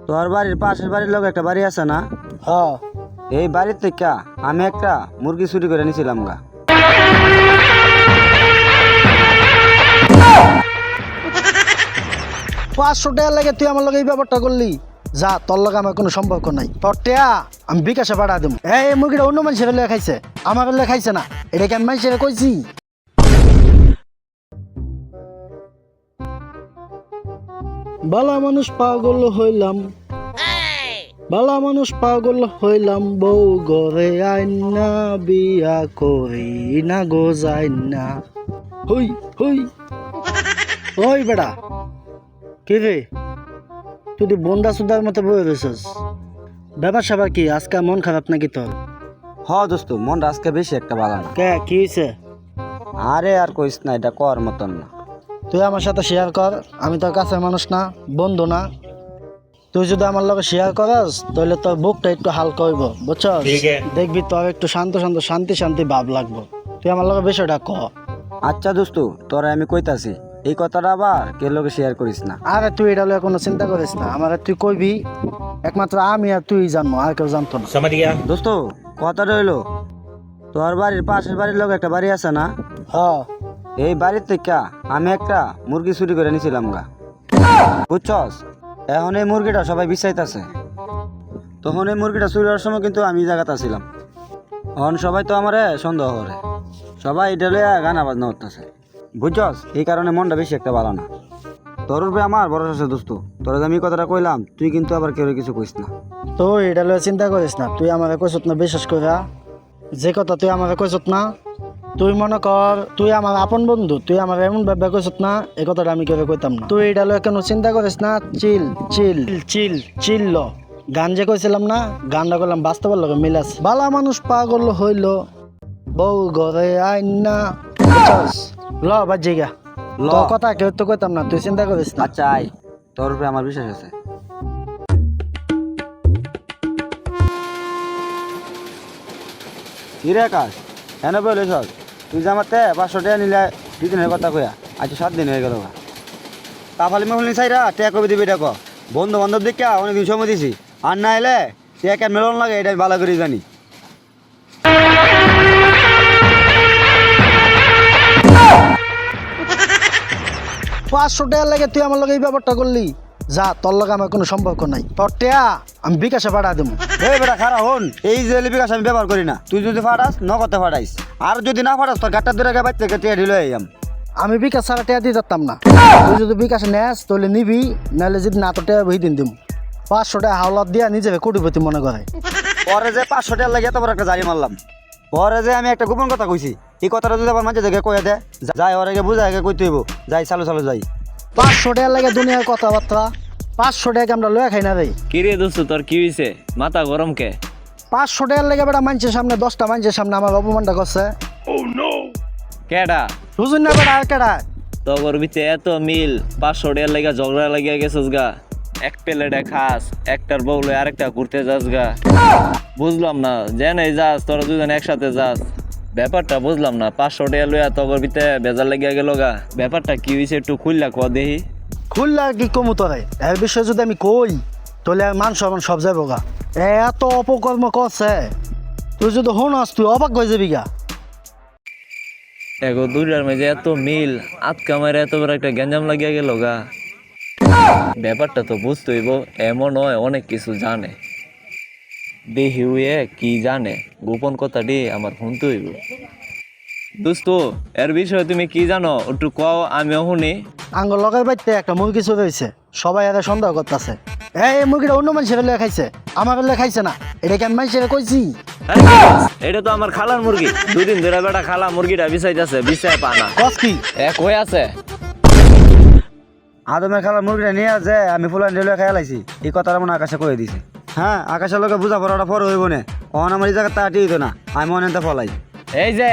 তোর বাড়ির পাশের বাড়ির লোক একটা বাড়ি আছে না? হ্যাঁ। এই বাড়ির থেকে আমি একটা মুরগি চুরি করে নিয়েছিলাম গা। 500 টাকা লাগে তুই আমার লগে এই ব্যাপারটা করলি? যা, তোর লগে আমার কোনো সম্পর্ক নাই। তোর টেয়া আমি বিকাশে পাঠা দেবো। এই মুরগিটা অন্য মানুষের লেগে খাইছে, আমার লেগে খাইছে না। এটা কি আমি মানুষের কইছি? বালা মানুষ পাগল হইলাম, বালা মানুষ পাগল হইলাম, বউ গরে আইনা বিয়া করি না গো যাই না। হই হই ওই বেটা, কি রে তুই বন্দা সুদার মতো বয়ে রয়েছিস? ব্যাপার স্যাপার কি? আজকে মন খারাপ নাকি তোর? হ দোস্ত, মনটা আজকে বেশি একটা ভালো না। কে, কি হয়েছে? আরে আর কইস না, এটা কর মতন না। তুই আমার সাথে শেয়ার কর, আমি তোর কাছের মানুষ না, বন্ধু না। তুই যদি আমার লগে শেয়ার করাস তাহলে তোর বুকটা একটু হালকা হইব, বুঝছস? দেখবি তোর একটু শান্ত শান্ত শান্তি শান্তি ভাব লাগবো। তুই আমার লগে বিষয়টা ক। আচ্ছা দোস্ত, তোরা আমি কইতাছি, এই কথাটা আবার কে লোকে শেয়ার করিস না। আরে তুই এটা লগে কোনো চিন্তা করিস না, আমার তুই কইবি, একমাত্র আমি আর তুই জানবো, আর কেউ জানতো না। দোস্ত, কথাটা হইলো, তোর বাড়ির পাশের বাড়ির লোক একটা বাড়ি আছে না? হ্যাঁ। এই বাড়ির থেকে আমি একটা মুরগি চুরি করে নিয়েছিলাম গা, বুঝছস? এখন এই মুরগিটা সবাই বিচাইতাছে। তখন এই মুরগিটা চুরি হওয়ার সময় কিন্তু আমি জায়গাতে ছিলাম। এখন সবাই তো আমারে সন্দেহ করে, সবাই এটা লইয়া গান বাজনা করতেছে, বুঝছস? এই কারণে মনটা বেশি একটা ভালো না। তোর উপরে আমার ভরসা আছে দোস্ত, তোর আমি কথাটা কইলাম, তুই কিন্তু আবার কেউ কিছু কইস না। তুই এটা লয়ে চিন্তা করিস না, তুই আমার কইছত না বিশ্বাস করা, যে কথা তুই আমার কইছত না, তুই মনে কর তুই আমার আপন বন্ধু, তুই আমার এমন ভাবে কইছত না, এই কথাটা আমি কেউ কইতাম না। তুই এটা লয়ে কেন চিন্তা করিস না, চিল চিল চিল চিল ল। গান যে কইছিলাম না, গানটা করলাম বাস্তবের লগে মিল আছে। বালা মানুষ পাগল হইল, বউ ঘরে আইন না, বুঝছস? ল বাজে গা, ল। তোর কথা কেউ তো কইতাম না, তুই চিন্তা করিস না। আচ্ছা আয়, তোর উপরে আমার বিশ্বাস আছে। কিরে আকাশ, কেন বলিস? তুই যে আমার 500 টাকা নিলে 2 দিনের কথা কয়া, আজ 7 দিন হয়ে গেল। তাফালি মহল নিচাইরা টেয়া কবি দিবি, এটা বন্ধু বান্ধব দেখা অনেকদিন সময় দিছি, আর না এলে টেয়া কেন মেলন লাগে এটা আমি ভালো করে জানি। পাঁচশো টাকা লাগে তুই আমার লগে এই ব্যাপারটা করলি? যা, তোর লগে আমার কোনো সম্পর্ক নাই। তোর টেয়া আমি বিকাশে পাঠা দেবো। এই বেটা খারাপ হন, এই যে লিপিকাশ আমি ব্যবহার করি না। তুই যদি ফাটাস নগদে ফাটাইস, আর যদি না ফাটাস তোর গাটটা দূরে বাইর থেকে টেয়া ঢিল হয়ে যাম। আমি বিকাশ ছাড়া টেয়া দিয়ে যেতাম না। তুই যদি বিকাশে নেস তাহলে নিবি, নাহলে যদি না তো টেয়া বই দিন দিম। 500 টাকা হাওলাত দিয়া নিজেকে কোটিপতি মনে করে। পরে যে 500 টাকা লাগে এত বড় একটা জারি মারলাম, পরে যে আমি একটা গোপন কথা কইছি, এই কথাটা যদি আবার মাঝে থেকে কয়ে দে, যাই ওর আগে বুঝাই আগে কইতে হইব, যাই চালু চালু যাই। 500 টাকা লাগে দুনিয়ার কথাবার্তা, 500 টাকা আমরা লয়া খাই না রে। কি রে দোস্ত, তোর কি হইছে? মাথা গরম কে? 500 টাকা লাগে বেটা মানুষের সামনে 10টা মানুষের সামনে আমার অপমানটা করছে। কেডা? বুঝুন না বেটা, আর কেডা? তোর ভিতরে এত মিল, 500 টাকার লাগা ঝগড়া লাগিয়া গেছিস গা। এক প্লেটে খাস, একটার বউলে আরেকটা ঘুরতে যাস গা। বুঝলাম না, জেনে যাস তোরা দুজন একসাথে যাস, ব্যাপারটা বুঝলাম না। 500 টাকা লইয়া তোর ভিতরে বেজার লাগিয়া গেল গা, ব্যাপারটা কি হয়েছে একটু খুললা ক দেখি। খুললা কি কমু তোরে? এর বিষয়ে যদি আমি কই তাহলে আর মান সম্মান সব যাবো গা। এত অপকর্ম করছে, তুই যদি হনস তুই অবাক হয়ে যাবি গা। এগো দুইটার মাঝে এত মিল, আজকে আমার এত বড় একটা গ্যাঞ্জাম লাগিয়া গেল গা। ব্যাপারটা তো বুঝতে হইব, এমন হয় অনেক কিছু জানে। দেখি উয়ে কি জানে, গোপন কথাটি আমার শুনতে হইব। দোস্ত, এর বিষয়ে তুমি কি জানো একটু কও, আমিও শুনি। আঙ্গুল লগাই বাইতে একটা মুরগি চুরি হয়েছে, সবাই এরা সন্দেহ করতেছে। এই মুরগিটা অন্য মানুষের লেগে খাইছে, আমার লেগে খাইছে না। এটা কি আমি মানুষের কইছি? এটা তো আমার খালার মুরগি, 2 দিন ধরে বেটা খালা মুরগিটা বিছাইতেছে, বিছায় পানা। কস কি? কই আছে? আদমের খালার মুরগিটা নিয়ে আছে, আমি ফুলান ঢেলে খেয়াল আইছি, এই কথাটা মনে আকাশে কয়ে দিছে। হ্যাঁ, আকাশের লোকে বুঝা পড়াটা পরে হইব না, অন আমার এই জায়গা তাটি হইতো না, আমি অনেকটা ফলাই। এই যে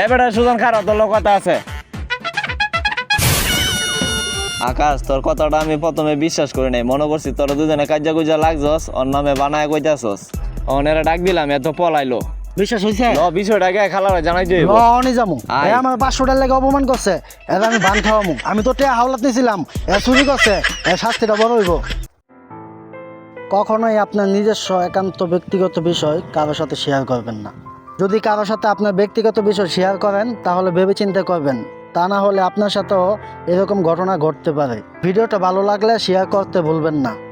বেটা সুজন খারাপ, তোর লোক কথা আছে। আকাশ, তোর কথাটা আমি প্রথমে বিশ্বাস করি নাই, মনে করছি তোর দুজনে কাজা গুজা লাগছস, ওর নামে বানায় কইতাছস। অনেরা ডাক দিলাম, এত পলাইলো। বিশ্বাস হয়েছে? বিষয়টাকে খালারা জানাই দিই। অনে যাবো। আমার 500 টাকার লেগে অপমান করছে, এবার আমি বান খাওয়ামু। আমি তো টেয়া হাওলাত নিয়েছিলাম, এ চুরি করছে, এর শাস্তিটা বড় হইব। কখনোই আপনার নিজস্ব একান্ত ব্যক্তিগত বিষয় কারোর সাথে শেয়ার করবেন না। যদি কারোর সাথে আপনার ব্যক্তিগত বিষয় শেয়ার করেন তাহলে ভেবেচিন্তে করবেন, তা না হলে আপনার সাথেও এরকম ঘটনা ঘটতে পারে। ভিডিওটা ভালো লাগলে শেয়ার করতে ভুলবেন না।